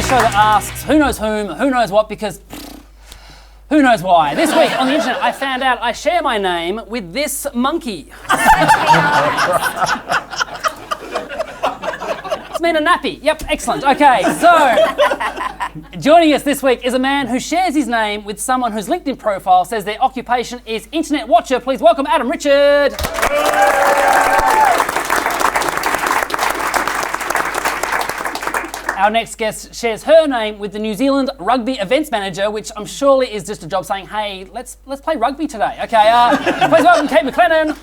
show that asks who knows whom, who knows what, because who knows why. This week on the internet, I found out I share my name with this monkey. It's been a nappy. Yep, excellent. Okay, so joining us this week is a man who shares his name with someone whose LinkedIn profile says their occupation is internet watcher. Please welcome Adam Richard. Our next guest shares her name with the New Zealand rugby events manager, which I'm surely is just a job saying, hey, let's play rugby today. Okay, please welcome Kate McLennan.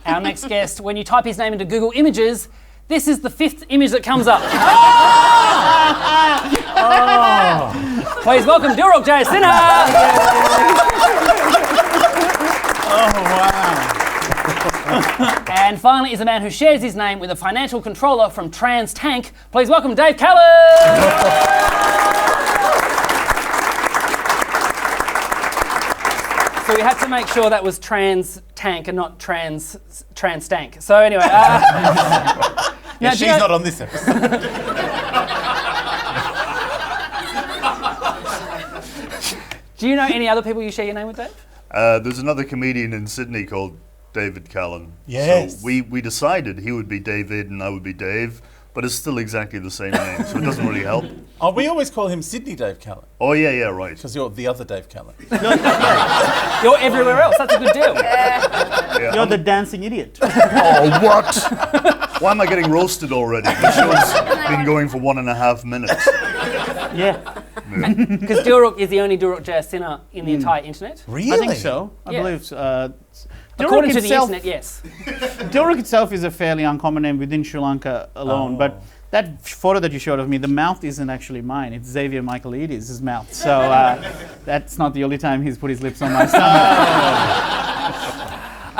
Our next guest, when you type his name into Google Images, this is the 5th image that comes up. Please welcome Dilruk Jayasinha. Oh, wow. And finally is a man who shares his name with a financial controller from Trans Tank. Please welcome Dave Callan. So we had to make sure that was Trans Tank and not Trans Stank. So anyway, yeah, she's not on this episode. Do you know any other people you share your name with, Dave? There's another comedian in Sydney called David Callan. Yes. So we decided he would be David and I would be Dave, but it's still exactly the same name, so it doesn't really help. Oh, we always call him Sydney Dave Callan. Oh, yeah, right. Because you're the other Dave Callan. You're everywhere else. That's a good deal. Yeah, You're the dancing idiot. Oh, what? Why am I getting roasted already? The show's been going for 1.5 minutes. Yeah. Because Dilruk is the only Dilruk Jayasinha in the entire internet. Really? I think so. I Yeah. believe so. According to the itself, internet, yes. Dilruk itself is a fairly uncommon name within Sri Lanka alone, but that photo that you showed of me, the mouth isn't actually mine. It's Xavier Michaelides' mouth. So that's not the only time he's put his lips on my stomach.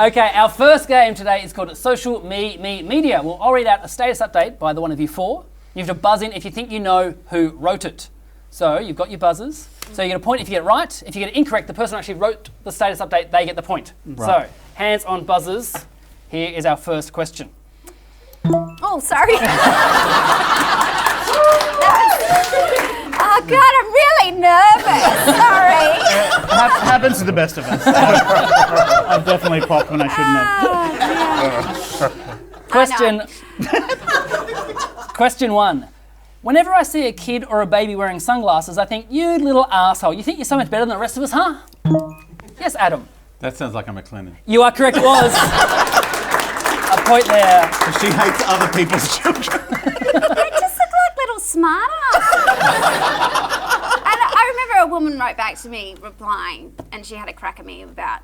Okay, our first game today is called Social Media. Well, I'll read out a status update by the one of you four. You have to buzz in if you think you know who wrote it. So you've got your buzzers. So you get a point if you get it right. If you get it incorrect, the person who actually wrote the status update, they get the point. Right. So, hands on buzzers. Here is our first question. Oh, sorry. Oh, God, I'm really nervous. Sorry. Happens to the best of us. I've definitely popped when I shouldn't have. Question 1. Whenever I see a kid or a baby wearing sunglasses, I think, you little asshole, you think you're so much better than the rest of us, huh? Yes, Adam. That sounds like a McLennan. You are correct, it was. A point there. She hates other people's children. They just look like little smarter. And I remember a woman wrote back to me replying, and she had a crack at me about,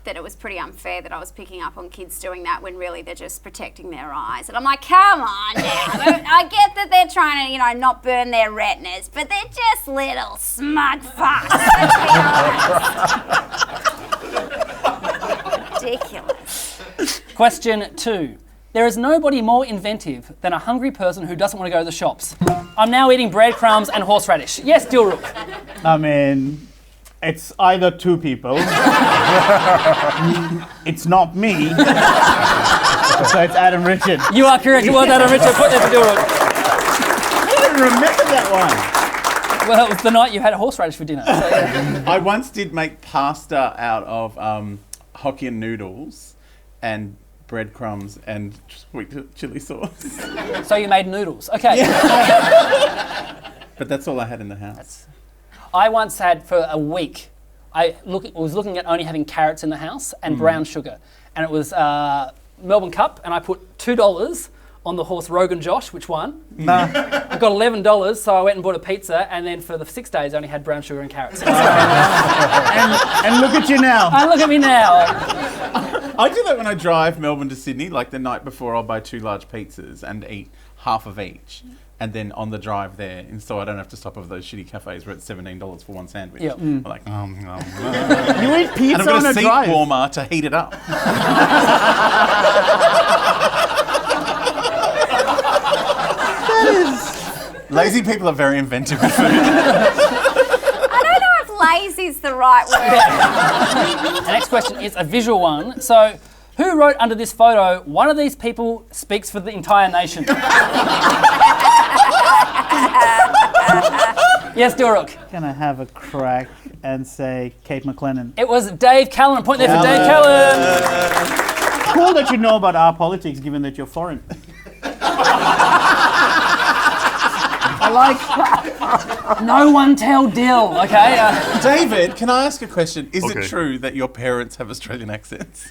that it was pretty unfair that I was picking up on kids doing that when really they're just protecting their eyes. And I'm like, come on now. I get that they're trying to, not burn their retinas, but they're just little smug fucks. Let's be honest. Ridiculous. Question 2. There is nobody more inventive than a hungry person who doesn't want to go to the shops. I'm now eating breadcrumbs and horseradish. Yes, Dilruk. I mean, it's either two people. It's not me. So it's Adam Richard. You are correct. It was Adam Richard. Put that to Dilruk. I don't remember that one. Well, it was the night you had a horseradish for dinner. So, yeah. I once did make pasta out of Hokkien noodles and breadcrumbs and sweet chili sauce. So you made noodles. Okay. But that's all I had in the house. I once had for a week, I was looking at only having carrots in the house and brown sugar. And it was Melbourne Cup, and I put $2 on the horse Rogan Josh, which won. I got $11, so I went and bought a pizza, and then for the 6 days I only had brown sugar and carrots. And look at you now. And look at me now. I do that when I drive Melbourne to Sydney. Like the night before, I'll buy 2 large pizzas and eat half of each. And then on the drive there, and so I don't have to stop at those shitty cafes where it's $17 for one sandwich. Yep. I'm like, You eat and pizza I've got on a a seat drive. warmer to heat it up. Lazy people are very inventive with food. I don't know if lazy's the right word. The next question is a visual one. So Who wrote under this photo, one of these people speaks for the entire nation? Yes, Duruk. Gonna have a crack and say Kate McLennan. It was Dave Callan. A point there for Dave Callan. Cool that you know about our politics, given that you're foreign. I like. No one tell Dill, okay? David, can I ask a question? Is Okay. it true that your parents have Australian accents?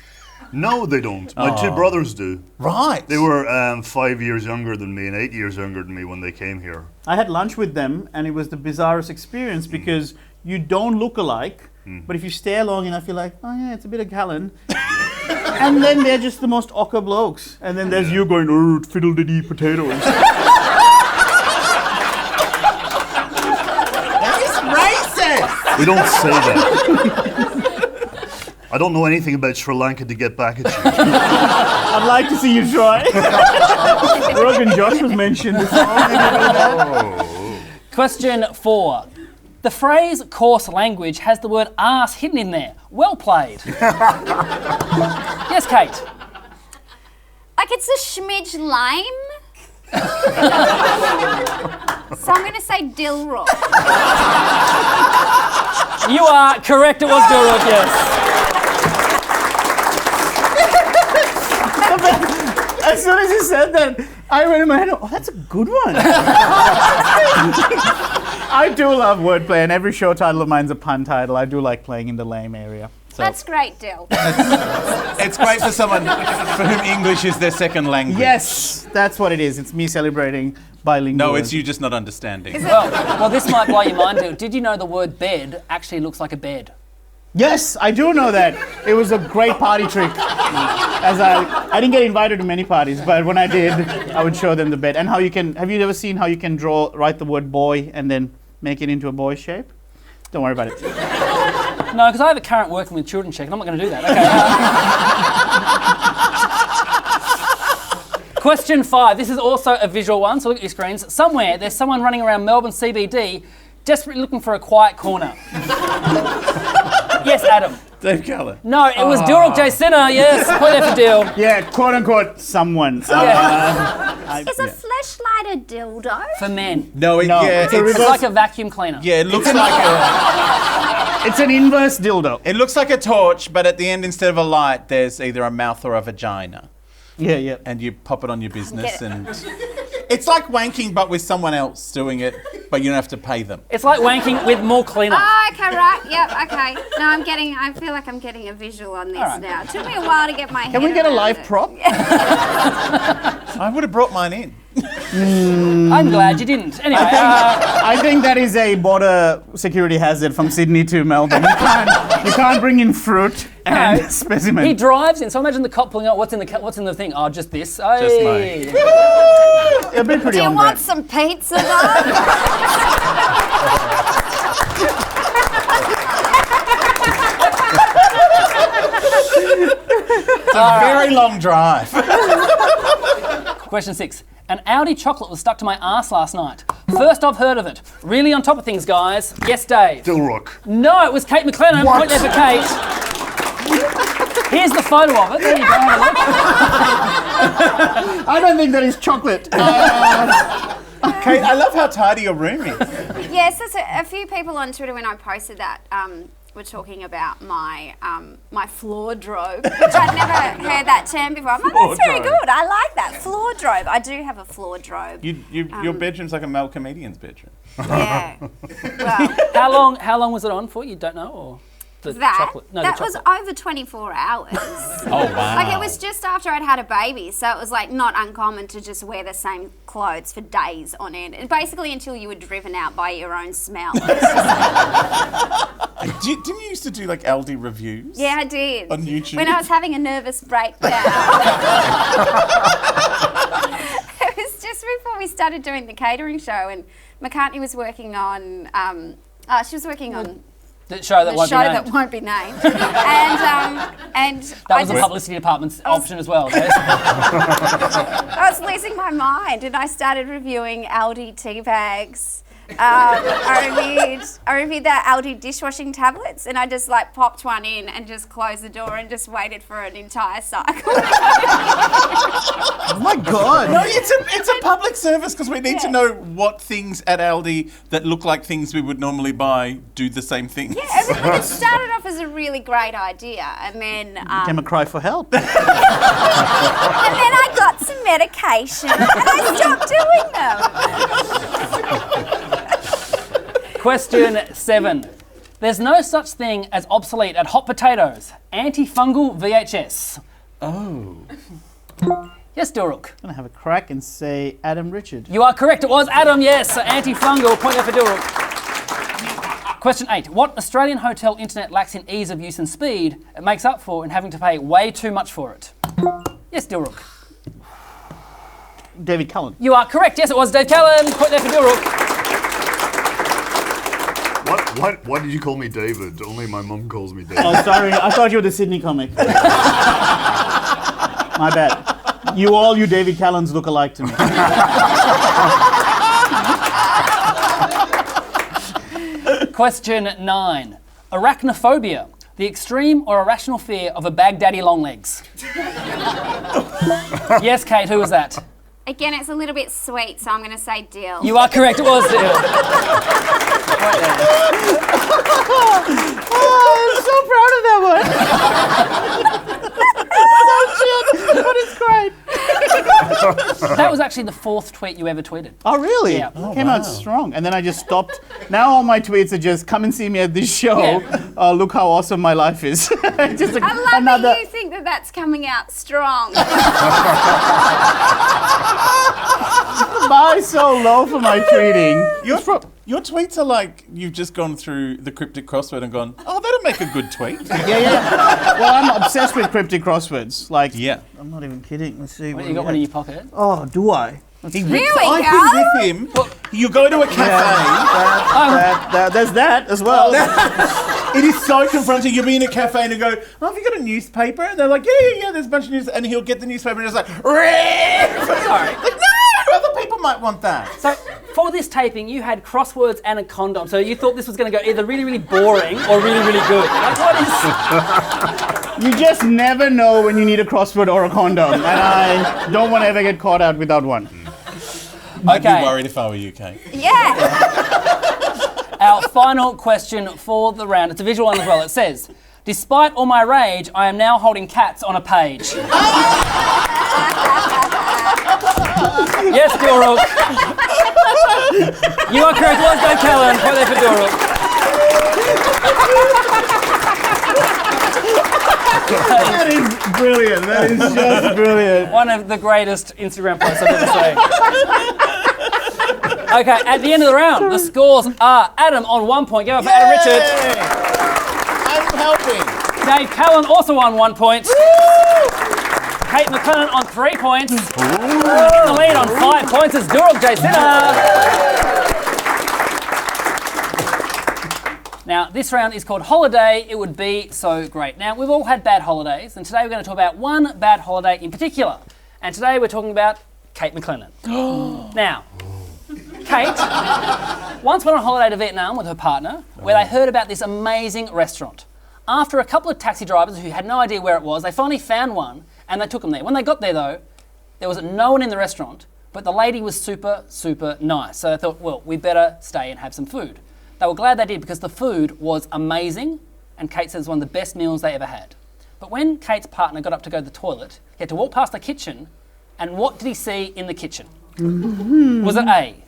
No, they don't. My two brothers do. Right. They were 5 years younger than me and 8 years younger than me when they came here. I had lunch with them, and it was the bizarrest experience because you don't look alike, but if you stare long enough, you're like, oh yeah, it's a bit of Callan. And then they're just the most awkward blokes. And then there's you going, oh, fiddle-diddy potatoes. We don't say that. I don't know anything about Sri Lanka to get back at you. I'd like to see you try. Rogan Josh was mentioned. Question 4. The phrase coarse language has the word arse hidden in there. Well played. Yes, Kate. Like it's a smidge lame. So I'm going to say Dilrook. You are correct. It was Duruk, yes. As soon as you said that, I went in my head, oh, that's a good one. I do love wordplay, and every show title of mine's a pun title. I do like playing in the lame area. So. That's great, Dill. It's great for someone for whom English is their second language. Yes, that's what it is. It's me celebrating bilingual. No, it's you just not understanding. Well, this might blow your mind, Dill. Did you know the word bed actually looks like a bed? Yes, I do know that. It was a great party trick. As I didn't get invited to many parties, but when I did, I would show them the bed. And how you can, have you ever seen how you can write the word boy and then make it into a boy shape? Don't worry about it. No, because I have a current working with children check, and I'm not going to do that. Okay. Question 5. This is also a visual one, so look at your screens. Somewhere, there's someone running around Melbourne CBD desperately looking for a quiet corner. Yes, Adam. Dave Callan. No, it was Duruk J. Sinner, yes. Point there for Dill. Yeah, quote unquote, someone. Is a fleshlight a dildo? For men. No, No, yeah, it's a It's like a vacuum cleaner. yeah, it looks like It's an inverse dildo. it looks like a torch, but at the end, instead of a light, there's either a mouth or a vagina, Yeah, yeah. and you pop it on your business, Get it. and it's like wanking, but with someone else doing it, but you don't have to pay them. It's like wanking with more cleaner. Oh, okay, right. Yep, okay. No, I feel like I'm getting a visual on this right. now. It took me a while to get my head Can we get a around live it. prop? I would have brought mine in. I'm glad you didn't. Anyway, I think that is a border security hazard from Sydney to Melbourne. You can't bring in fruit and No. specimen. he drives in, so imagine the cop pulling out what's in the thing. Oh, just this. Hey. It'd be pretty Do you on want brand. some pizza, though? It's a very long drive. Question 6. An Audi chocolate was stuck to my ass last night. First I've heard of it. Really on top of things, guys. Yes, Dave. Dilrook. No, it was Kate McLennan. What? Point there for Kate. Here's the photo of it. There you go. Have a look. I don't think that is chocolate. Kate, I love how tidy your room is. Yes, there's a few people on Twitter when I posted that were talking about my my floor drobe, which I'd never heard that term before. I'm like, that's very Floor drobe. good. I like that. Floor drobe. I do have a floor drobe. Your bedroom's like a male comedian's bedroom. Yeah. Well, How long was it on for? You don't know, or the that chocolate? No, that the was chocolate. over 24 hours. Oh, wow. Like it was just after I'd had a baby, so it was like not uncommon to just wear the same clothes for days on end. And basically until you were driven out by your own smell. Didn't you used to do like Aldi reviews? Yeah, I did. On YouTube? When I was having a nervous breakdown. It was just before we started doing the catering show, and McCartney was working on, she was working on The show that the won't show be named. that won't be named. and That was the publicity department's option as well. Yes. I was losing my mind, and I started reviewing Aldi tea bags. I reviewed the Aldi dishwashing tablets, and I just like popped one in and just closed the door and just waited for an entire cycle. Oh my God. No, it's a public service because we need to know what things at Aldi that look like things we would normally buy do the same thing. Yeah, it started off as a really great idea, and then Became a cry for help. and then I got some medication, and I stopped doing them. Question 7. There's no such thing as obsolete at hot potatoes. Antifungal VHS. Oh. Yes, Dilruk. I'm gonna have a crack and say Adam Richard. You are correct. It was Adam, yes. So antifungal. Point there for Dilruk. Question 8. What Australian hotel internet lacks in ease of use and speed, it makes up for in having to pay way too much for it? Yes, Dilruk. David Cullen. You are correct. Yes, it was Dave Callan. Point there for Dilruk. Why did you call me David? Only my mum calls me David. Oh, sorry. I thought you were the Sydney comic. My bad. You David Callans look alike to me. Question 9. Arachnophobia. The extreme or irrational fear of a Baghdadi longlegs. Yes, Kate, who was that? Again, it's a little bit sweet, so I'm going to say dill. You are correct. It was Dill. I'm so proud of that one. Oh shit, but it's great. That was actually the 4th tweet you ever tweeted. Oh really? Yeah. Came out strong, and then I just stopped. Now all my tweets are just come and see me at this show. Yeah. Look how awesome my life is. Just I love that you think that that's coming out strong. bar is so low for my tweeting. Your tweets are like you've just gone through the cryptic crossword and gone, oh, that'll make a good tweet. Yeah. Well, I'm obsessed with cryptic crosswords. Like, Yeah. I'm not even kidding. Let's see. You got one in your pocket? Oh, do I? He Here rips, we I've go. been with him. You go to a cafe. There's that as well. It is so confronting. You'll be in a cafe and you go, oh, have you got a newspaper? And they're like, yeah, there's a bunch of news. And he'll get the newspaper and just like, Sorry. like, no, other people might want that. So, for this taping, you had crosswords and a condom. So you thought this was going to go either really, really boring or really, really good. Like, what is... You just never know when you need a crossword or a condom. And I don't want to ever get caught out without one. I'd be worried if I were you, Kate. Yeah. Our final question for the round. It's a visual one as well. It says, despite all my rage, I am now holding cats on a page. Yes, Dilruk. You are correct. Was Dave Callan. Point there for Dilruk. That is brilliant. That is just brilliant. One of the greatest Instagram posts I've ever seen. Okay, at the end of the round, the scores are Adam on 1 point. Go for Adam Richard. I'm helping. Dave Callan also on 1 point. Kate McLennan on 3 points. In the lead on 5 points is Dilruk J. Sinner. Now, this round is called Holiday. It would be so great. Now, we've all had bad holidays, and today we're going to talk about one bad holiday in particular. And today we're talking about Kate McLennan. Now, Kate once went on holiday to Vietnam with her partner, where they heard about this amazing restaurant. After a couple of taxi drivers who had no idea where it was, they finally found one, and they took them there. When they got there, though, there was no one in the restaurant, but the lady was super, super nice. So they thought, well, we better stay and have some food. They were glad they did because the food was amazing, and Kate says it was one of the best meals they ever had. But when Kate's partner got up to go to the toilet, he had to walk past the kitchen, and what did he see in the kitchen? Was it A,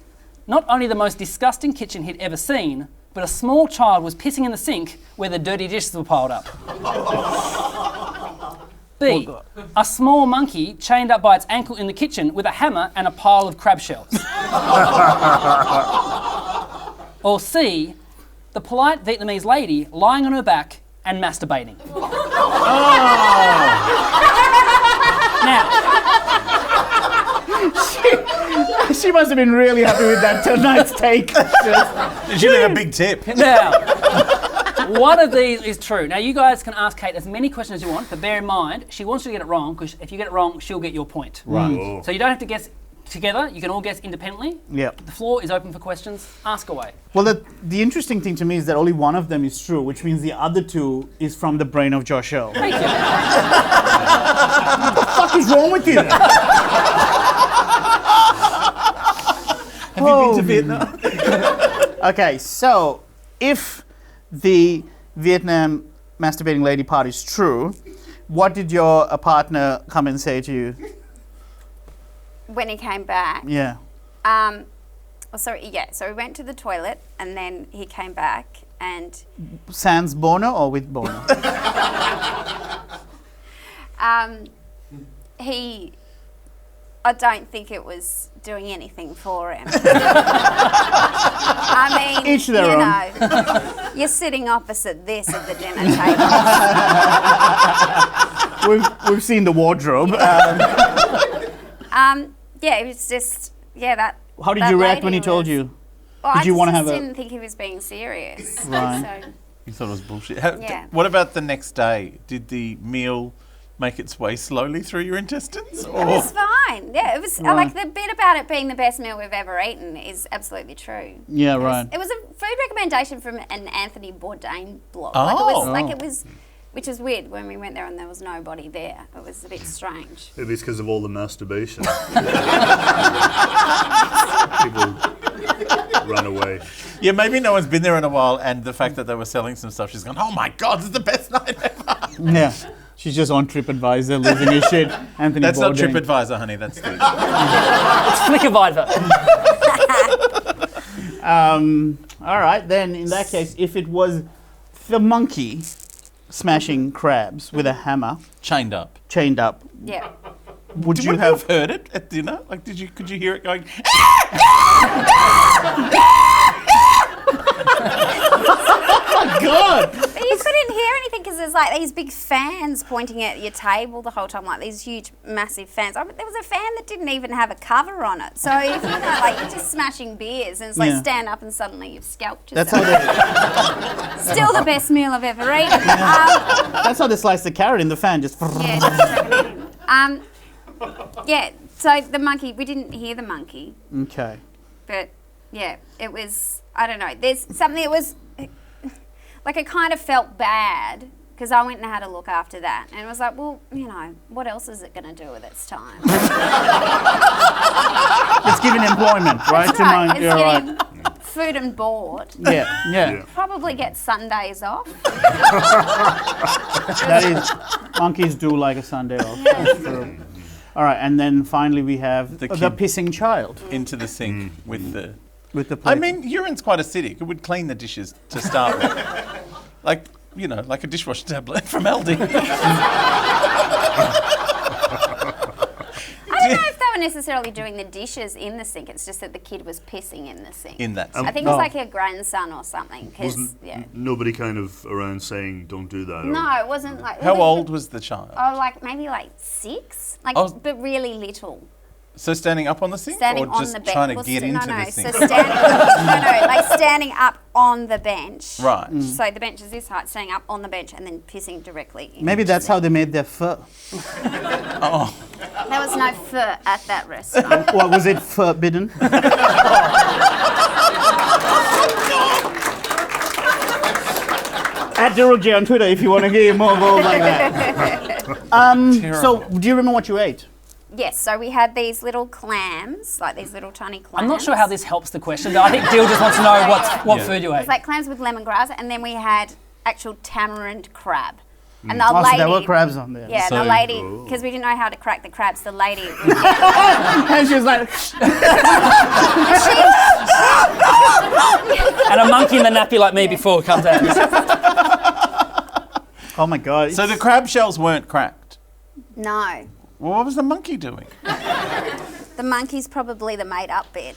not only the most disgusting kitchen he'd ever seen, but a small child was pissing in the sink where the dirty dishes were piled up? B, a small monkey chained up by its ankle in the kitchen with a hammer and a pile of crab shells? Or C, the polite Vietnamese lady lying on her back and masturbating? Now, She must have been really happy with that tonight's take. She did a big tip. now, one of these is true. Now, you guys can ask Kate as many questions as you want, but bear in mind, she wants you to get it wrong, because if you get it wrong, she'll get your point. Right. So you don't have to guess together. You can all guess independently. Yeah. The floor is open for questions. Ask away. Well, the interesting thing to me is that only one of them is true, which means the other two is from the brain of Josh Earl. Thank you. What the fuck is wrong with you? Have you been to Vietnam? Okay, so if the Vietnam masturbating lady part is true, what did your partner come and say to you? When he came back, Yeah. so we went to the toilet and then he came back and Sans boner or with boner? I don't think it was doing anything for him. I mean, Each their you own. know, you're sitting opposite this at the dinner table. we've seen the wardrobe. Yeah, it was just, that. How did that you react lady when he told was- you? Well, Did you I wanna just have a- didn't think he was being serious. Right. So, You thought it was bullshit. Yeah. What about the next day? Did the meal make its way slowly through your intestines? it was fine. Yeah, it was Right. like the bit about it being the best meal we've ever eaten is absolutely true. Yeah, right. It was a food recommendation from an Anthony Bourdain blog. Oh. Which is weird when we went there and there was nobody there. It was a bit strange. Maybe it's because of all the masturbation. People run away. Yeah, maybe no one's been there in a while, and the fact that they were selling some stuff, she's gone, oh my God, this is the best night ever. Yeah. She's just on TripAdvisor losing her shit. Anthony That's not Bourdain. TripAdvisor, honey, that's the... It's Flickavisor. All right, then in that case, if it was the monkey smashing crabs with a hammer, Chained up. chained up, Yeah. would Would you you have? have heard it at dinner? Like, could you hear it going? God! But you couldn't hear anything because there's like these big fans pointing at your table the whole time, like these huge, massive fans. There was a fan that didn't even have a cover on it. So if like you're just smashing beers and it's like Yeah. stand up and suddenly you've scalped That's yourself. how they. Still the best meal I've ever eaten. That's how they slice the carrot in the fan. Just. Yeah, just chuck it in. Yeah, so the monkey, we didn't hear the monkey, Okay. but yeah, it was, I don't know, there's something that was, like I kind of felt bad because I went and had a look after that and it was like, well, you know, what else is it going to do with its time? It's giving employment, right? That's To right, mind. it's Yeah, right. getting food and board. Yeah, yeah. Yeah. Probably get Sundays off. That is, monkeys do like a Sunday off. That's true. All right, and then finally we have The the kid. pissing child Into the sink with the... with the plate. I mean, urine's quite acidic. It would clean the dishes to start with. Like, you know, like a dishwasher tablet from Aldi. I don't know if they were necessarily doing the dishes in the sink, it's just that the kid was pissing in the sink. In that I sink. think it was like her grandson or something. 'Cause, Wasn't yeah. nobody kind of around saying, don't do that? No, it wasn't like. How old was the child? Oh, like maybe like 6, like Oh. but really little. So standing up on the sink, Standing or on just the bench. trying to get into no, the so sink? like standing up on the bench. Right. So the bench is this height, standing up on the bench and then pissing directly. Maybe that's how they made their fur. Oh, There was no fur at that restaurant. Or was it forbidden? At Daryl J on Twitter if you want to get more involved like that. So, do you remember what you ate? Yes, so we had these little clams, like these little tiny clams. I'm not sure how this helps the question, but I think Dill just wants to know what Yeah. food you It ate. was like clams with lemongrass, and then we had actual tamarind crab. And the Oh, so lady, there were crabs on there. yeah, So- the lady, because we didn't know how to crack the crabs, the lady would get, And she was like, And a monkey in the nappy like me before comes out. oh my God. so the crab shells weren't cracked. no. Well, what was the monkey doing? The monkey's probably the made up bit.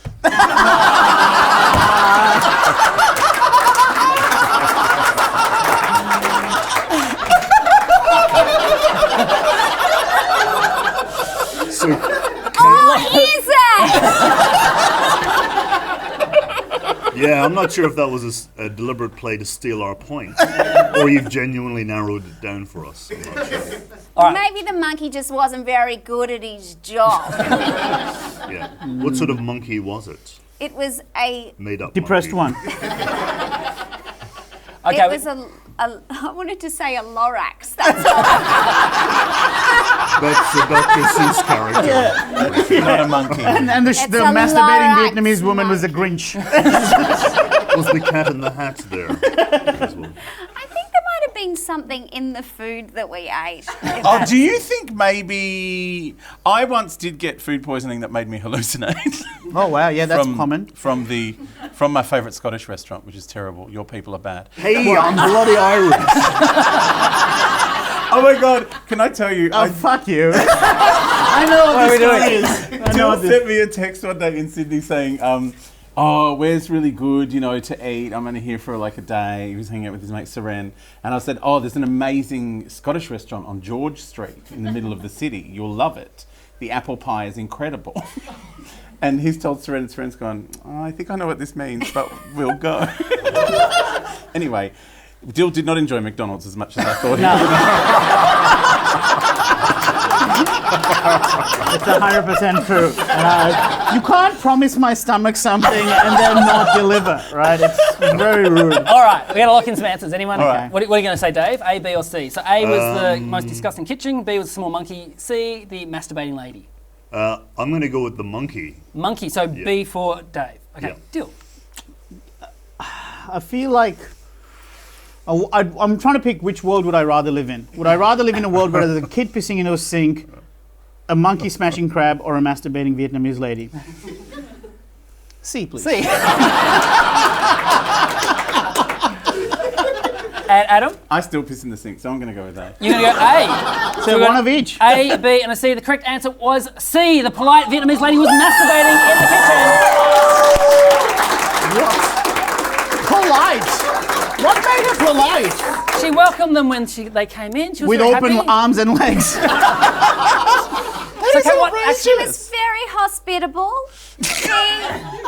So, What is that? yeah, I'm not sure if that was a deliberate play to steal our point, or you've genuinely narrowed it down for us. I'm not sure. All right. Maybe the monkey just wasn't very good at his job. Yeah. What sort of monkey was it? It was a. Made up. Depressed monkey. one. Okay, It was I wanted to say a Lorax. That's all. That's a Dr. Seuss character. Not a monkey. And the It's the a masturbating Lorax Vietnamese woman was a Grinch. Was the cat in the hat there as well? I think there might have been something in the food that we ate. Oh, do you think maybe I once did get food poisoning that made me hallucinate? Oh wow, yeah, that's common. From my favourite Scottish restaurant, which is terrible. Your people are bad. Hey, I'm bloody Irish. Oh my God! Can I tell you? Oh fuck you! I know what this guy is. I know Jill what this. sent me a text one day in Sydney saying, "Oh, where's really good, to eat? I'm only here for like a day." He was hanging out with his mate Seren, and I said, "Oh, there's an amazing Scottish restaurant on George Street in the middle of the city. You'll love it. The apple pie is incredible." And he's told Seren, and Seren's gone, "Oh, I think I know what this means, but we'll go." Anyway, Jill did not enjoy McDonald's as much as I thought he would. It's 100% true. You can't promise my stomach something and then not deliver, right? It's very rude. All right, we're going to lock in some answers. Anyone? All right. What are you going to say, Dave? A, B, or C? So A was the most disgusting kitchen. B was the small monkey. C, the masturbating lady. I'm going to go with the monkey. Monkey. So B for Dave. Okay, Yeah. deal. I feel like I'm trying to pick which world would I rather live in. Would I rather live in a world where there's a kid pissing into a sink, a monkey smashing crab, or a masturbating Vietnamese lady? C, please. C. And Adam, I still piss in the sink, so I'm going to go with that. you're going to go A. So we're one gonna- of each. A, B, and a C. The correct answer was C. The polite Vietnamese lady was masturbating in the kitchen. Polite. What made her polite? She welcomed them when they came in. She was With very open happy. arms and legs. So, okay, what She was very hospitable.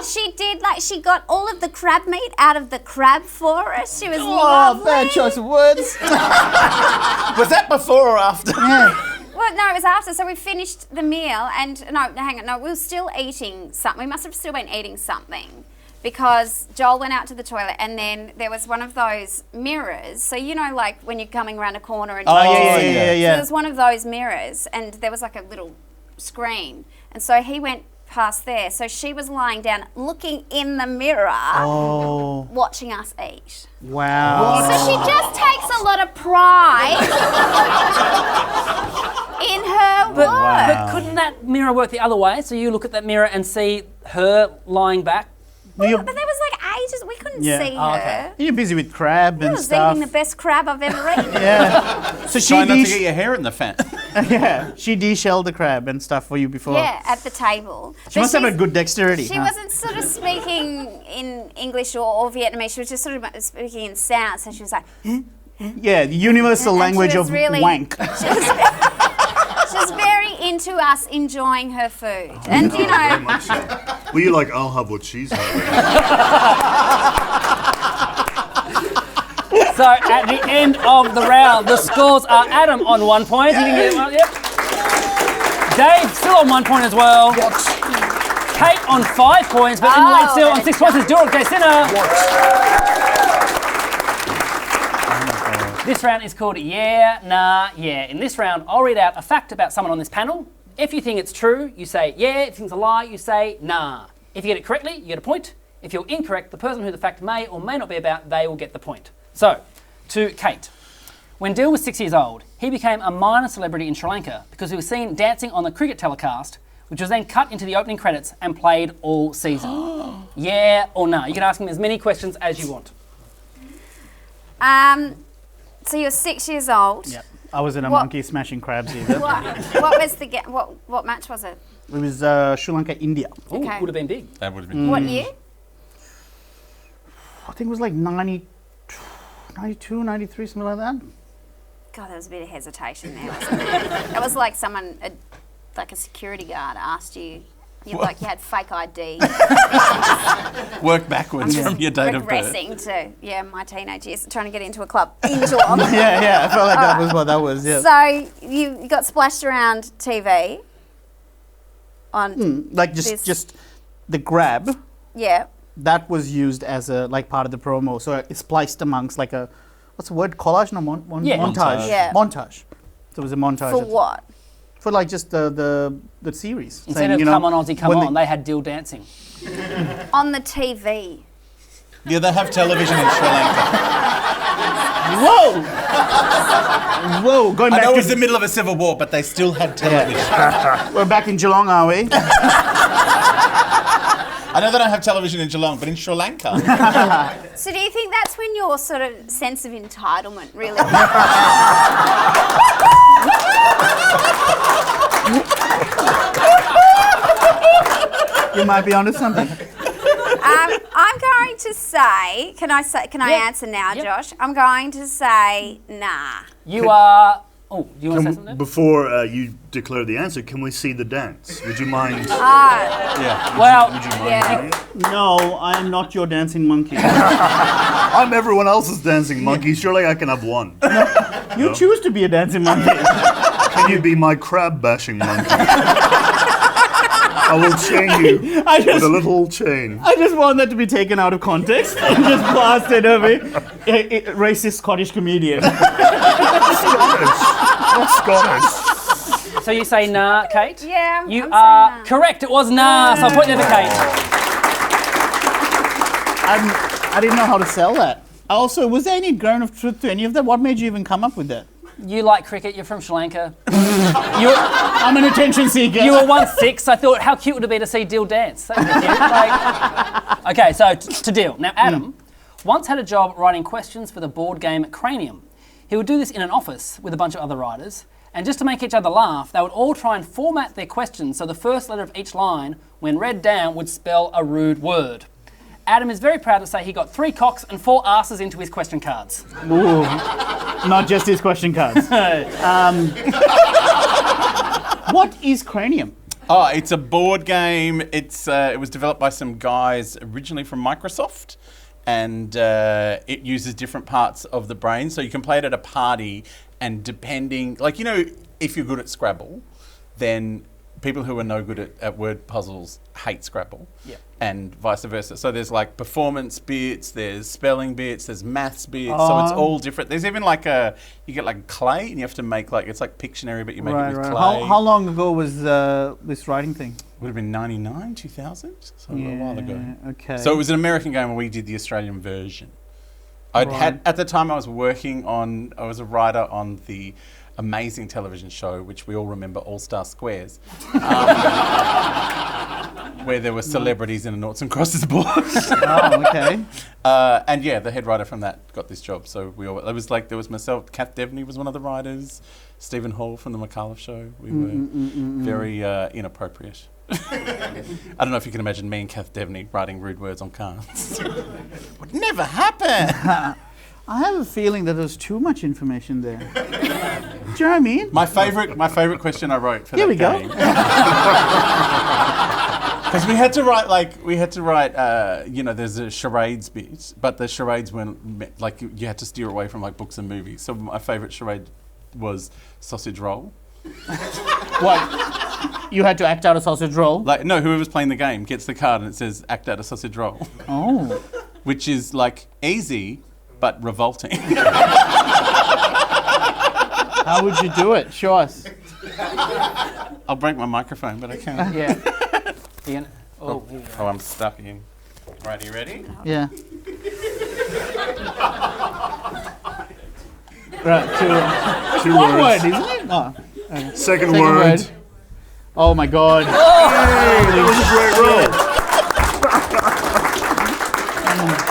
She did, she got all of the crab meat out of the crab for us. She was Oh, lovely. bad choice of words. Was that before or after? Yeah. Well, no, it was after. So we finished the meal, and hang on, we were still eating something. We must have still been eating something because Joel went out to the toilet, and then there was one of those mirrors. So like when you're coming around a corner and Oh, you yeah. So there Yeah. was one of those mirrors, and there was like a little screen, and so he went past there. So she was lying down, looking in the mirror, Oh, watching us eat. wow. So she just takes a lot of pride in her work. But couldn't that mirror work the other way? So you look at that mirror and see her lying back. But there was ages, we couldn't Yeah. see Oh, her. okay. You're busy with crab I and was stuff. eating the best crab I've ever eaten. Yeah. So Try not to get your hair in the fan. she de-shelled the crab and stuff for you before. Yeah, at the table. She must have a good dexterity. She huh? wasn't sort of speaking in English or Vietnamese. She was just sort of speaking in sound. So she was like, Yeah, the universal and language she was of really, wank. She was very into us enjoying her food. And, Very much so. Were you like, I'll have what she's having? So at the end of the round, the scores are Adam on 1 point. You can get one, yep. Dave still on 1 point as well. Kate on 5 points, but in the lead still on 6 points is George K. Sinner. This round is called Yeah, Nah, Yeah. In this round, I'll read out a fact about someone on this panel. If you think it's true, you say yeah. If you think it's a lie, you say nah. If you get it correctly, you get a point. If you're incorrect, the person who the fact may or may not be about, they will get the point. So, to Kate. When Dill was 6 years old, he became a minor celebrity in Sri Lanka because he was seen dancing on the cricket telecast, which was then cut into the opening credits and played all season. Yeah or nah? You can ask him as many questions as you want. so you're 6 years old. Yep. I was in a What- monkey smashing crabs either. What was the what match was it? It was Sri Lanka, India. Ooh, Okay. would have been big. That would have been. What year? I think it was like 92, 93, something like that. God, there was a bit of hesitation there, wasn't there? It was like someone, like a security guard asked you, like you had fake ID. Work backwards from your date of birth. Regressing to, my teenage years, trying to get into a club in Geelong. Yeah, I felt like that was what that was, yeah. So you got splashed around TV on. Like This- just the grab Yeah. that was used as a like part of the promo. So it's spliced amongst like a what's the word, collage? No, Yeah. montage. Yeah. Montage. So it was a montage For what? for like just the series. Instead saying, of you know, Come On Aussie, Come when On, they had Dill Dancing. On the TV. Yeah, they have television in Sri Lanka. Whoa! Whoa! Going I back know it to was the middle of a civil war, but they still had television. we're back in Geelong, are we? I know they don't have television in Geelong, but in Sri Lanka. So do you think that's when your sort of sense of entitlement really... You might be onto something. I'm going to say, can I Yeah. answer now, Yep. Josh? I'm going to say nah. You are. Oh, do you want to say something? Before you declare the answer, can we see the dance? Would you mind? Yeah. Well, Would you mind? Yeah. doing it? No, I am not your dancing monkey. I'm everyone else's dancing monkey. Surely I can have one. You choose to be a dancing monkey. Can you be my crab bashing monkey? I will chain you with a little chain. I just want that to be taken out of context and just blasted over. A racist Scottish comedian. Scottish. Not Scottish. so you say nah, Kate? Yeah, You I'm are saying nah. correct. It was nah. So I'll point there for Kate. I didn't know how to sell that. Also, was there any grain of truth to any of that? What made you even come up with that? You like cricket. You're from Sri Lanka. you, I'm an attention seeker. you were once 6. I thought, how cute would it be to see Dill dance? That would be cute. Like, okay, so to Dill. Now, Adam once had a job writing questions for the board game Cranium. He would do this in an office with a bunch of other writers, and just to make each other laugh, they would all try and format their questions so the first letter of each line, when read down, would spell a rude word. Adam is very proud to say he got 3 cocks and 4 asses into his question cards. Ooh, not just his question cards. What is Cranium? Oh, it's a board game. It was developed by some guys originally from Microsoft, and it uses different parts of the brain. So you can play it at a party, and depending, like, you know, if you're good at Scrabble, then people who are no good at word puzzles hate Scrabble. Yep. And vice versa. So there's like performance bits, there's spelling bits, there's maths bits. So it's all different. There's even like you get like clay, and you have to make like, it's like Pictionary, but you make it with clay. How long ago was this writing thing? Would have been 99, 2000, so a little while ago. Okay. So it was an American game, and we did the Australian version. At the time I was a writer on the amazing television show, which we all remember, All Star Squares, where there were celebrities in a noughts and crosses board. Oh, okay. And yeah, the head writer from that got this job. So there was myself, Kath Devney was one of the writers, Stephen Hall from the McAuliffe Show. We were very inappropriate. I don't know if you can imagine me and Kath Devney writing rude words on cards. Would never happen. I have a feeling that there's too much information there. Do you know what I mean? My favorite question I wrote for Here that we go. game. Because we had to write, there's a charades bit, but the charades weren't, like, you had to steer away from, like, books and movies. So my favourite charade was sausage roll. What? You had to act out a sausage roll? Like, no, whoever's playing the game gets the card and it says, act out a sausage roll. Oh. Which is, like, easy, but revolting. How would you do it? Show us. I'll break my microphone, but I can't. Yeah. Here you go. I'm stuck in. Right, you ready? Yeah. Right, Two one word, words. isn't it? Oh. Second Second word. word. Oh my God. Hey, that was a great roll.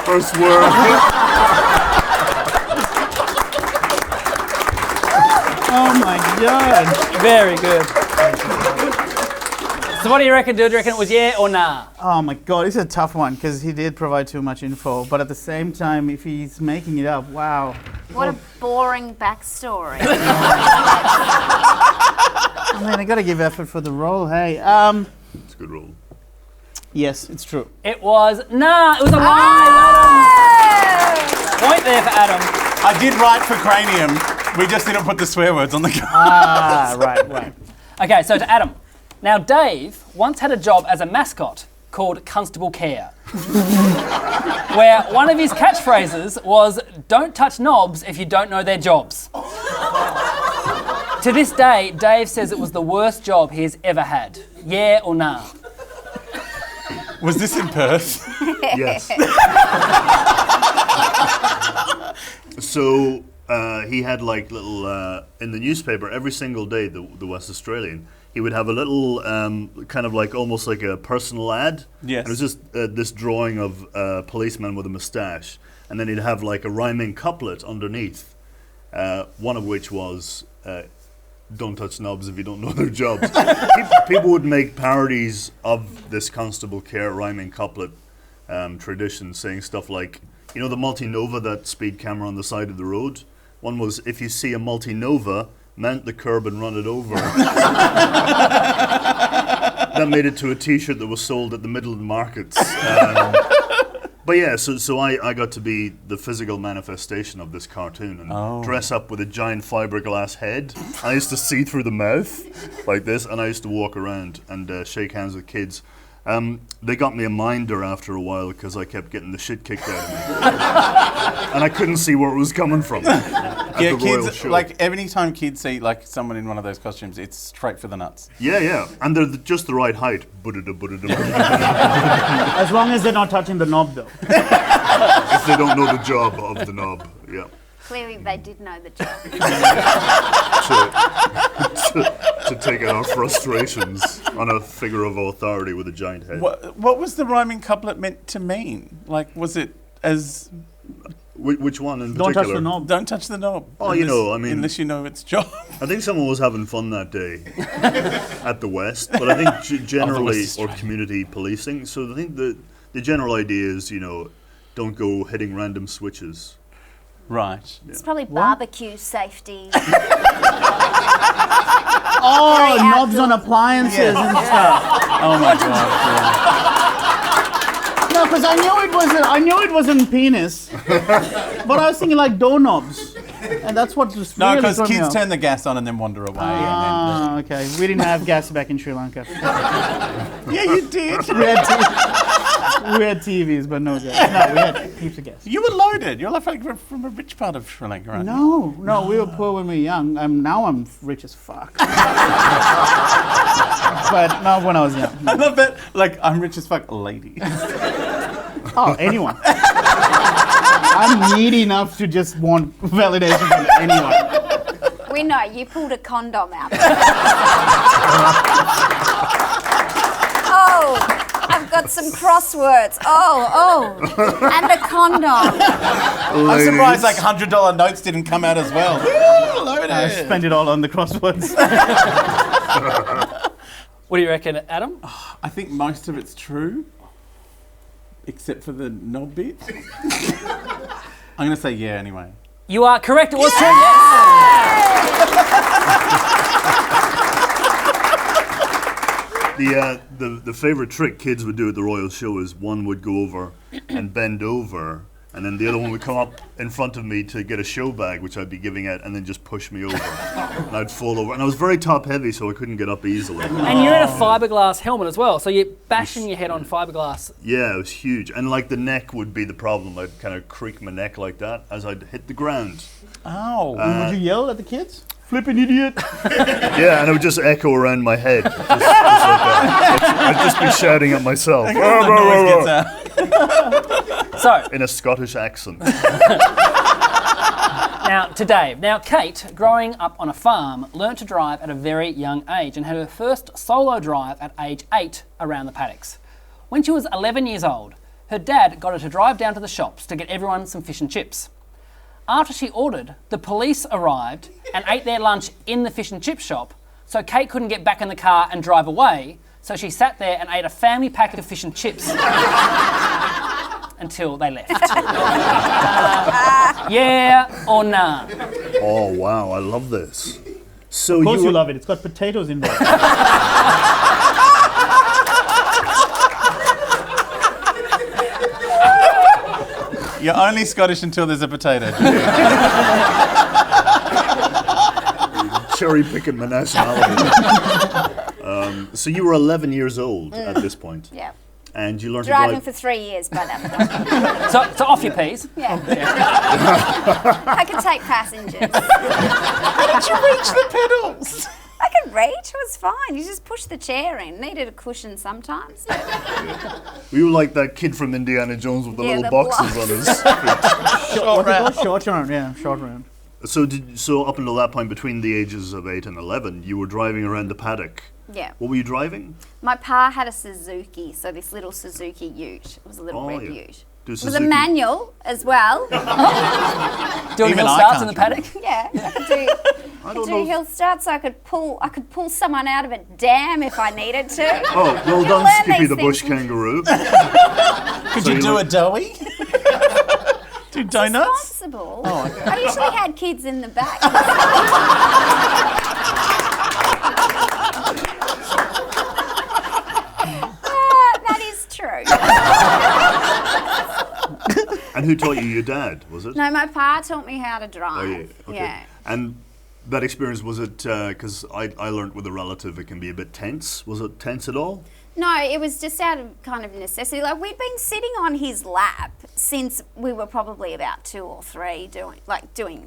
First word. Oh my God. Very good. So what do you reckon? Do you reckon it was yeah or nah? Oh my God, it's a tough one because he did provide too much info. But at the same time, if he's making it up, wow. What a boring backstory. I mean, I gotta give effort for the role. Hey, It's a good roll. yes, it's true. It was nah. It was a lie. Point there for Adam. I did write for Cranium. We just didn't put the swear words on the card. Ah, right. Okay, so to Adam, Now, Dave once had a job as a mascot called Constable Care, where one of his catchphrases was, "Don't touch knobs if you don't know their jobs." To this day, Dave says it was the worst job he has ever had. Yeah or nah? Was this in Perth? Yes. So he had like little in the newspaper every single day. The West Australian. He would have a little kind of like almost like a personal ad. Yes. And it was just this drawing of a policeman with a moustache, and then he'd have like a rhyming couplet underneath. One of which was. Don't touch knobs if you don't know their jobs. People would make parodies of this Constable Care rhyming couplet tradition, saying stuff like, you know, the multi-nova, that speed camera on the side of the road? One was, if you see a multi-nova, mount the curb and run it over. That made it to a t-shirt that was sold at the Midland markets. But yeah, so I got to be the physical manifestation of this cartoon and dress up with a giant fiberglass head. I used to see through the mouth like this, and I used to walk around and shake hands with kids. They got me a minder after a while because I kept getting the shit kicked out of me. And I couldn't see where it was coming from. Yeah, kids, like any time kids see like someone in one of those costumes, it's straight for the nuts. Yeah. And they're just the right height. As long as they're not touching the knob, though. If they don't know the job of the knob, yeah. Clearly, they did know the job. To take out our frustrations on a figure of authority with a giant head. What was the rhyming couplet meant to mean? Like, was it as... Which one in Don't particular? touch the knob. Don't touch the knob. Oh, you know, I mean... Unless you know its job. I think someone was having fun that day at the West, but I think generally, or community policing, so I think the general idea is, you know, don't go hitting random switches. Right. It's probably barbecue safety. Oh, knobs on appliances and stuff. Oh my God. No, because I knew it wasn't penis, but I was thinking like doorknobs, and that's what just No, really because threw me kids off. turn the gas on and then wander away. Ah, okay. We didn't have gas back in Sri Lanka. Yeah, you did. We had TVs, but no gas. No, we had heaps of gas. You were loaded. You're like from a rich part of Sri Lanka, right? No, we were poor when we were young. Now I'm rich as fuck. But not when I was young. I love that. Like, I'm rich as fuck, lady. Oh, anyone. I'm needy enough to just want validation from anyone. We know, you pulled a condom out. Oh, I've got some crosswords. Oh, and a condom. I'm surprised like $100 notes didn't come out as well. Woo, loaded. I spent it all on the crosswords. What do you reckon, Adam? I think most of it's true, except for the knob bit. I'm going to say yeah anyway. You are correct. It was true. Yes. The favourite trick kids would do at the Royal Show is one would go over and bend over, and then the other one would come up in front of me to get a show bag, which I'd be giving out, and then just push me over. And I'd fall over. And I was very top heavy, so I couldn't get up easily. And you're in a fiberglass helmet as well, so you're bashing your head on fiberglass. Yeah, it was huge. And like the neck would be the problem. I'd kind of creak my neck like that as I'd hit the ground. Oh. Would you yell at the kids? Flipping idiot. Yeah, and it would just echo around my head. Just like that. I'd just be shouting at myself. The noise gets out. So, In a Scottish accent. now to Dave. Now, Kate, growing up on a farm, learnt to drive at a very young age and had her first solo drive at age 8 around the paddocks. When she was 11 years old, her dad got her to drive down to the shops to get everyone some fish and chips. After she ordered, the police arrived and ate their lunch in the fish and chip shop, so Kate couldn't get back in the car and drive away, so she sat there and ate a family packet of fish and chips until they left. Yeah or nah? Oh, wow, I love this. So Of course you were- love it. It's got potatoes in there. You're only Scottish until there's a potato. cherry picking my nationality. So you were 11 years old at this point, Yeah. and you learned Driving to for drive. 3 years by that point. So off your peas. Yeah. I could take passengers. How did you reach the pedals? I could reach. It was fine. You just push the chair in. Needed a cushion sometimes. Were you like that kid from Indiana Jones with the Yeah, little the boxes on his feet? Short round. Short round, yeah, short round. So up until that point, between the ages of 8 and 11, you were driving around the paddock. Yeah. What were you driving? My pa had a Suzuki, so this little Suzuki Ute. It was a little red yeah. Ute. Do It was a manual as well. Doing Even hill I starts in can't the paddock. Yeah, I could do hill starts. So I could pull someone out of a dam if I needed to. Oh, well done, learn Skippy these the bush things. kangaroo. Could So you you do were- a doughy? Do donuts? Responsible. I usually had kids in the back. That is true. And who taught you? Your dad, was it? No, my pa taught me how to drive. Oh, yeah. Okay. Yeah. And that experience, was it, because I learnt with a relative it can be a bit tense. Was it tense at all? No, it was just out of kind of necessity. Like, we'd been sitting on his lap since we were probably about 2 or 3 doing.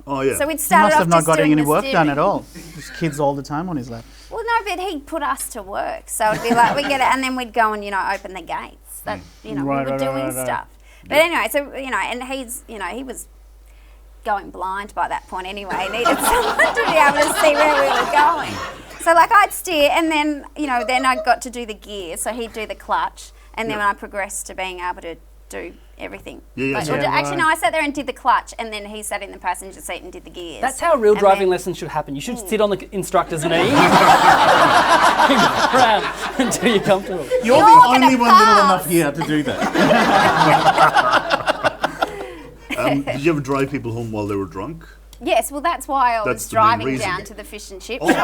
Oh, yeah. So we'd He started must off have not just got doing any the work done steering. at all. Just kids all the time on his lap. Well, no, but he'd put us to work. So it'd be like, we get it, and then we'd go and, open the gates. That, Right, we were right, doing right, right. stuff. But anyway, so, and he's, he was going blind by that point anyway. He needed someone to be able to see where we were going. So, I'd steer, and then, then I got to do the gear. So he'd do the clutch, and then when I progressed to being able to do everything. Yeah, yeah. Actually, no, I sat there and did the clutch, and then he sat in the passenger seat and did the gears. That's how real And driving then- lessons should happen. You should sit on the instructor's knee and go around until you're comfortable. You're You're the gonna only one little pass. enough here to do that. Did you ever drive people home while they were drunk? Yes, well, that's why I That's was the main driving reason. down to the fish and chip Oh, shop.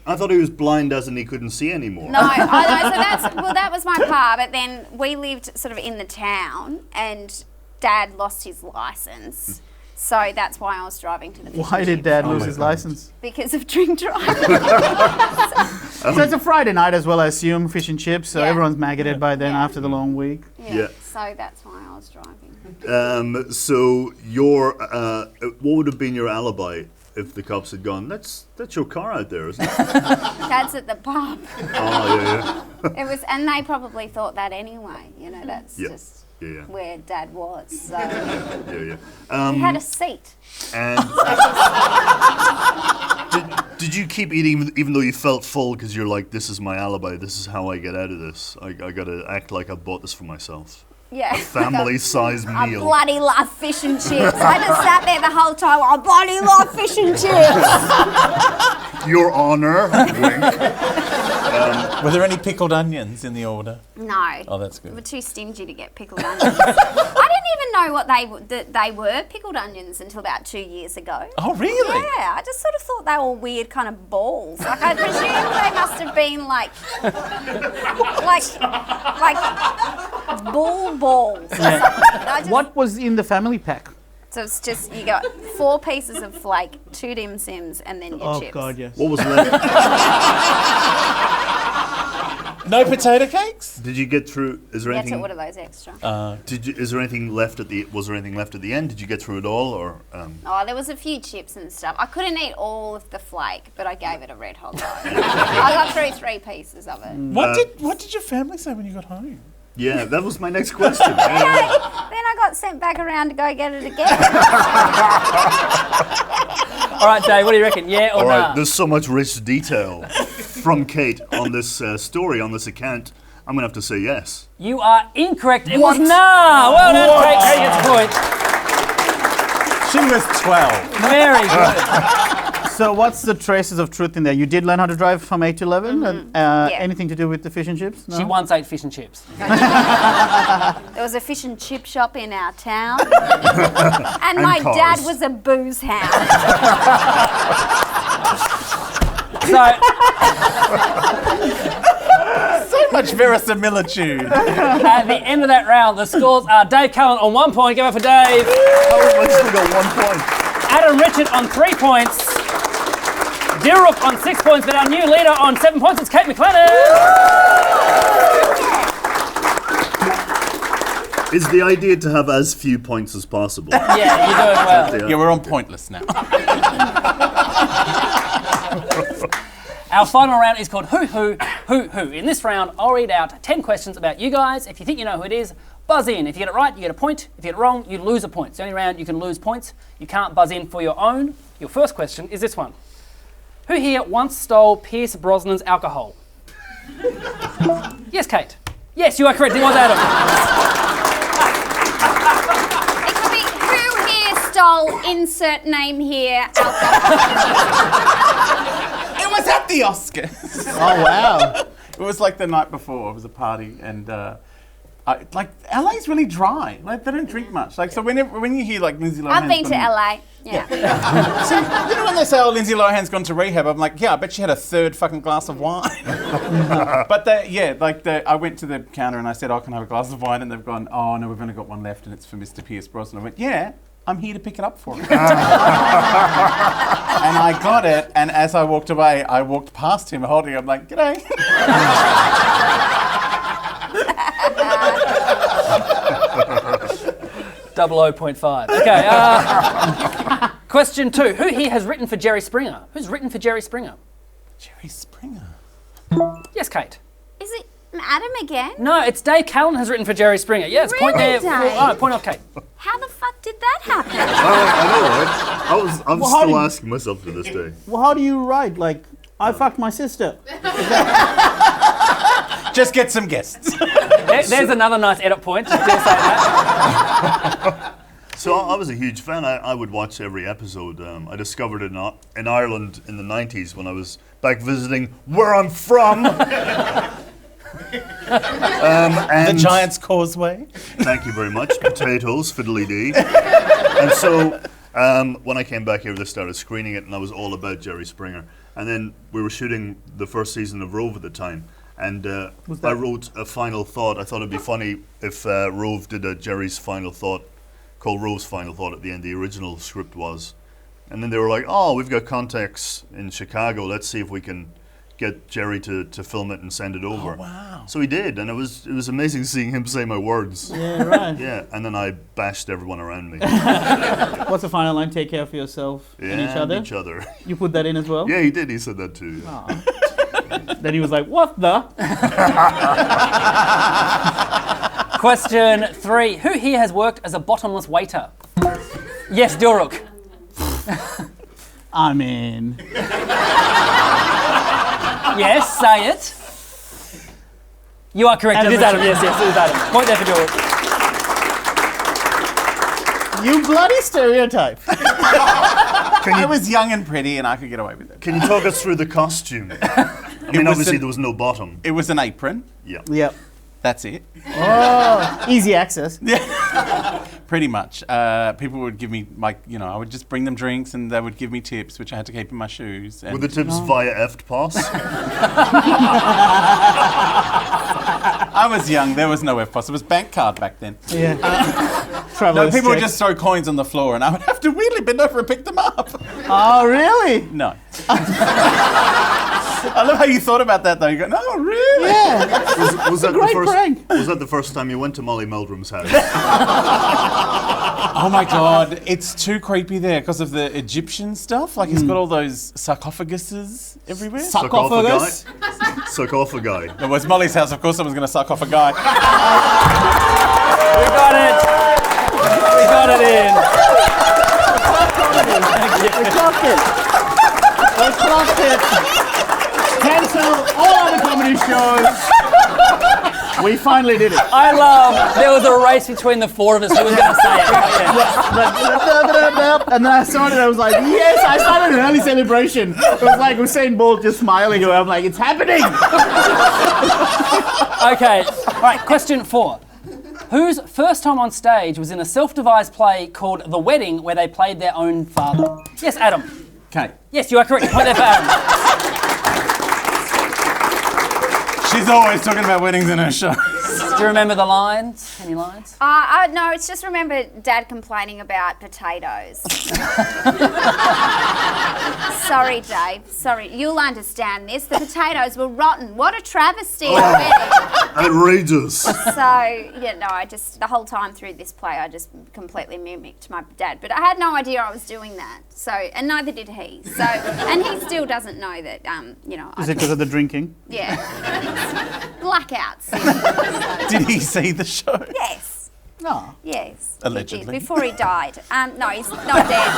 I thought he was blind as in he couldn't see anymore. No, so that was my pa, but then we lived sort of in the town, and Dad lost his license. So that's why I was driving to the fish Why and did chip Dad shop. lose his license? Because of drink driving. So it's a Friday night as well, I assume, fish and chips. So Yeah. everyone's maggoted by then Yeah. after the long week. Yeah. So that's why I was driving. So your what would have been your alibi if the cops had gone? That's your car out there, isn't it? Dad's at the pub. Oh yeah, It was, and they probably thought that anyway. That's Yeah. just yeah, where Dad was. So yeah, yeah. he had a seat. And did you keep eating even though you felt full because you're like, this is my alibi, this is how I get out of this. I got to act like I bought this for myself. Yeah. Family-sized I meal. bloody love fish and chips. I just sat there the whole time. I bloody love fish and chips. Your Honour. Wink. Were there any pickled onions in the order? No. Oh, that's We were good. too stingy to get pickled onions. I didn't even know what they were, pickled onions, until about 2 years ago. Oh, really? Yeah, I just sort of thought they were weird kind of balls. Like, I presume they must have been like bull balls or something. I just- What was in the family pack? So it's just, you got 4 pieces of flake, 2 dim sims, and then your Oh, chips. God, yes. What was left? No potato cakes? Did you get through? Is there You had to anything? order those extra. Is there anything left at the? Was there anything left at the end? Did you get through it all, or? Oh, there was a few chips and stuff. I couldn't eat all of the flake, but I gave it a red hot go. I got through 3 pieces of it. What did your family say when you got home? Yeah, that was my next question. Then I got sent back around to go get it again. All right, Dave, what do you reckon? Yeah or All right, nah? there's so much rich detail from Kate on this story, on this account. I'm gonna have to say yes. You are incorrect. It was nah. Well done, Kate. Kate gets a point. She was 12. Very good. So what's the traces of truth in there? You did learn how to drive from 8 to 11? Yeah. Anything to do with the fish and chips? No? She once ate fish and chips. There was a fish and chip shop in our town. And my cars. dad was a booze hound. So Much verisimilitude. at the end of that round, the scores are Dave Cullen on 1 point. Give it up for Dave. Oh, I still got 1 point. Adam Richard on 3 points. Dilrook on 6 points, but our new leader on 7 points is Kate McLennan. Is the idea to have as few points as possible? Yeah, you're doing well. Yeah, we're on pointless now. Our final round is called Who. In this round, I'll read out 10 questions about you guys. If you think you know who it is, buzz in. If you get it right, you get a point. If you get it wrong, you lose a point. It's the only round you can lose points. You can't buzz in for your own. Your first question is this one. Who here once stole Pierce Brosnan's alcohol? Yes, Kate. Yes, you are correct. It was Adam. It could be who here stole insert name here alcohol. It was at the Oscars. Oh, wow. It was like the night before. It was a party, and LA's really dry. Like they don't drink much. Like so, when you hear like Lindsay Lohan, I've been to LA. Yeah. So, you know when they say, "Oh, Lindsay Lohan's gone to rehab," I'm like, "Yeah, I bet she had a third fucking glass of wine." But I went to the counter and I said, "Oh, can I have a glass of wine?" And they've gone, "Oh no, we've only got one left, and it's for Mr. Pierce Brosnan." I went, "Yeah, I'm here to pick it up for him." And I got it, and as I walked away, I walked past him holding it. I'm like, "G'day." 00.5. Okay. Question 2. Who here has written for Jerry Springer? Who's written for Jerry Springer? Jerry Springer. Yes, Kate. Is it Adam again? No, it's Dave Callan has written for Jerry Springer. Yes, point Really, there. Dave? Point off, Kate. How the fuck did that happen? I know, right? I'm Well, how still do you- asking myself to this day. Well, how do you write? Like, I fucked my sister. Just get some guests. There's another nice edit point. Just say that. So I was a huge fan. I would watch every episode. I discovered it in Ireland in the 90s when I was back visiting where I'm from. The Giant's Causeway. Thank you very much. Potatoes, fiddly-dee. And so when I came back here, they started screening it, and I was all about Jerry Springer. And then we were shooting the first season of Rove at the time. And I wrote a final thought. I thought it'd be funny if Rove did a Jerry's final thought, called Rove's final thought at the end. The original script was. And then they were like, "Oh, we've got contacts in Chicago. Let's see if we can get Jerry to film it and send it over." Oh, wow. So he did, and it was amazing seeing him say my words. Yeah, right. Yeah, and then I bashed everyone around me. What's the final line? Take care of yourself and each other. Each other. You put that in as well? Yeah, he did. He said that too. Yeah. Then he was like, what the? Question 3. Who here has worked as a bottomless waiter? Yes, Dilrook. I mean, Yes, say it. You are correct. It is Adam. Yes, it is Adam. Point there for Dilrook. you bloody stereotype. I was young and pretty, and I could get away with it. Can you talk us through the costume? I mean, was obviously an- there was no bottom. It was an apron. Yeah. Yep. That's it. Oh, easy access. Pretty much. People would give me, I would just bring them drinks, and they would give me tips, which I had to keep in my shoes. And Were the tips via EFTPOS? I was young. There was no EFTPOS. It was bank card back then. Yeah. No, Travelers people would check. just throw coins on the floor, and I would have to weirdly bend over and pick them up. Oh, really? No. I love how you thought about that, though. You go, no, really? Yeah. Was that Great the first? prank. Was that the first time you went to Molly Meldrum's house? Oh my God, it's too creepy there because of the Egyptian stuff. Like, it's got all those sarcophaguses everywhere. Sarcophagus? Sarcophagi. It was Molly's house, of course someone's going to suck off a guy. We got it. We got it in. We clocked it. We clocked it. Cancel all other comedy shows. We finally did it. I love, there was a race between the four of us who was going to say it. Yeah. And then I saw it and I was like, yes, I started an early celebration. It was like Usain Bolt just smiling away. I'm like, it's happening. Okay, all right, question 4. Whose first time on stage was in a self-devised play called The Wedding, where they played their own father? Yes, Adam. Okay. Yes, you are correct. Point there for Adam. She's always talking about weddings in her shows. Do you remember the lines? Any lines? No, it's just remember Dad complaining about potatoes. Sorry, Dave. Sorry, you'll understand this. The potatoes were rotten. What a travesty. Outrageous. So, yeah, no, the whole time through this play, I just completely mimicked my dad. But I had no idea I was doing that. So, and neither did he. So, and he still doesn't know that, Is it because of the drinking? Yeah. Blackouts. Did he see the show? Yes. No. Yes. Allegedly. He did, before he died. No, he's not dead.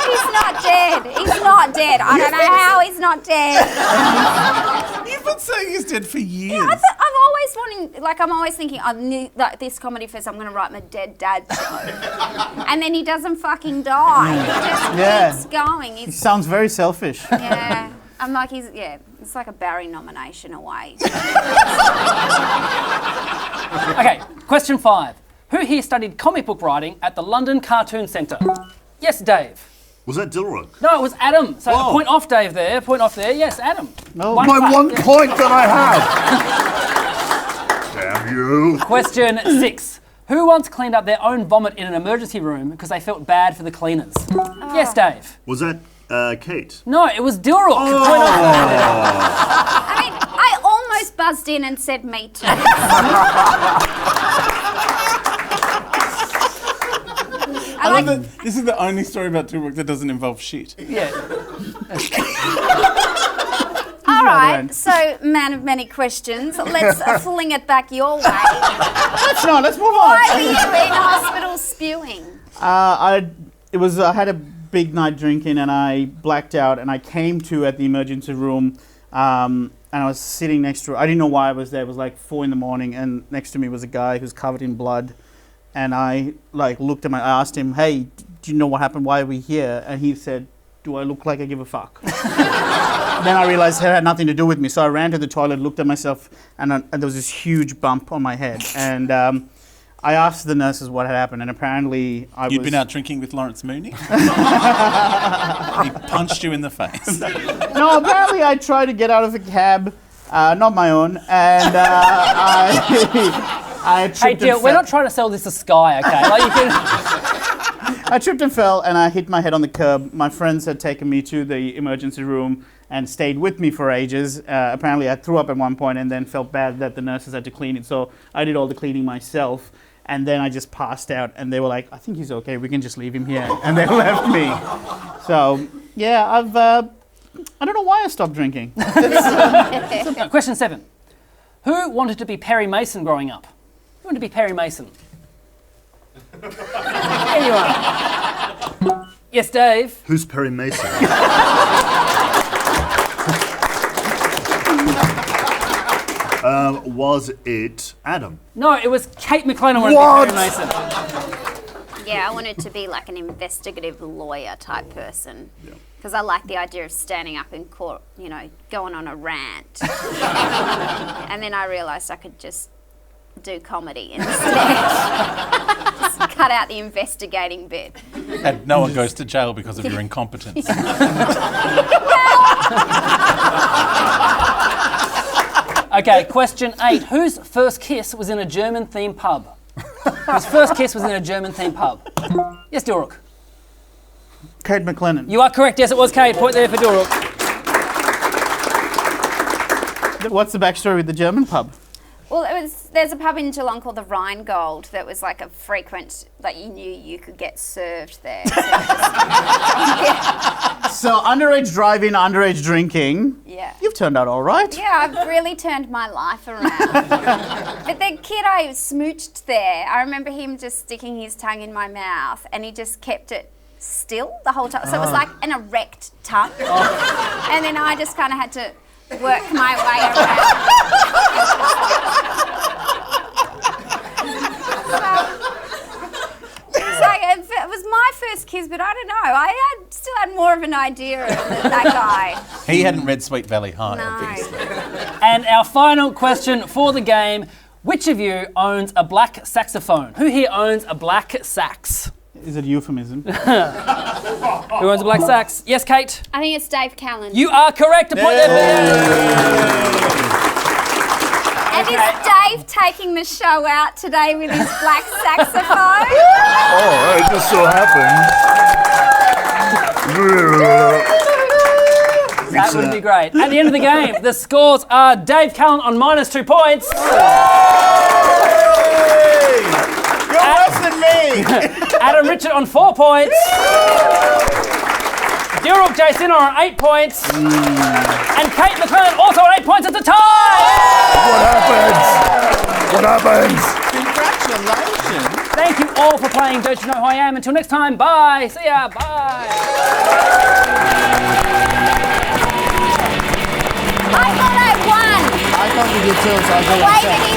He's not dead. He's not dead. I don't know how he's not dead. You've been saying he's dead for years. I'm always thinking, this comedy fest, I'm going to write my dead dad show. And then he doesn't fucking die. He just keeps going. He sounds very selfish. Yeah. I'm like, it's like a Barry nomination away. Okay, question 5. Who here studied comic book writing at the London Cartoon Centre? Yes, Dave. Was that Dilrock? No, it was Adam. So Oh. a point off Dave there, point off there. Yes, Adam. No. My one point that I have. Damn you. Question 6. Who once cleaned up their own vomit in an emergency room because they felt bad for the cleaners? Yes, Dave. Was that Kate? No, it was Dilrock. Point off there. I mean, I almost buzzed in and said me too. I love that this is the only story about Dilrock that doesn't involve shit. Yeah. All right, so man of many questions, let's fling it back your way. Let's move on. Why were you in hospital spewing? I had a big night drinking and I blacked out and I came to at the emergency room and I was sitting next to, I didn't know why I was there. It was like 4 a.m. and next to me was a guy who's covered in blood. And I looked at I asked him, hey, do you know what happened? Why are we here? And he said, do I look like I give a fuck? Then I realized it had nothing to do with me. So I ran to the toilet, looked at myself, and there was this huge bump on my head. And I asked the nurses what had happened, and apparently You'd been out drinking with Lawrence Mooney? He punched you in the face. No, apparently I tried to get out of a cab, not my own, and I tripped Hey, Jill, we're not trying to sell this to Sky, okay? I tripped and fell and I hit my head on the curb. My friends had taken me to the emergency room and stayed with me for ages. Apparently I threw up at one point and then felt bad that the nurses had to clean it. So I did all the cleaning myself. And then I just passed out and they were like, I think he's okay. We can just leave him here. And they left me. So, yeah, I don't know why I stopped drinking. Question 7. Who wanted to be Perry Mason growing up? Who wanted to be Perry Mason? Anyone? Yes, Dave. Who's Perry Mason? Was it Adam? No, it was Kate McLennan wanted to be Perry Mason. Yeah, I wanted to be like an investigative lawyer type person. Because I like the idea of standing up in court, going on a rant. And then I realised I could just do comedy instead. Just cut out the investigating bit. And no one goes to jail because of your incompetence. Okay, question 8. Whose first kiss was in a German-themed pub? Whose first kiss was in a German-themed pub? Yes, Dilrock. Kate McLennan. You are correct. Yes, it was Kate. Point there for Dilrock. What's the backstory with the German pub? Well, there's a pub in Geelong called the Rheingold that was like a frequent, like you knew you could get served there. So underage driving, underage drinking. Yeah. You've turned out all right. Yeah, I've really turned my life around. But the kid I smooched there, I remember him just sticking his tongue in my mouth and he just kept it still the whole time. So it was like an erect tongue. And then I just kind of had to work my way around. It was my first kiss, but I don't know. I still had more of an idea of that guy. He hadn't read Sweet Valley High, No. obviously. And our final question for the game. Which of you owns a black saxophone? Who here owns a black sax? Is it a euphemism? Who owns a black sax? Yes, Kate? I think it's Dave Callan. You are correct. A point there for you. And is Dave taking the show out today with his black saxophone? Oh, it just so happened. That would be great. At the end of the game, the scores are Dave Callan on -2 points. You're worse than me! Adam Richard on 4 points. Dilruk Jason on 8 points. And Kate McClellan also on 8 points at the tie. What happens? Congratulations! Thank you all for playing Don't You Know Who I Am. Until next time, bye. See ya. Bye. I thought I won. I thought you did too, so I The way that he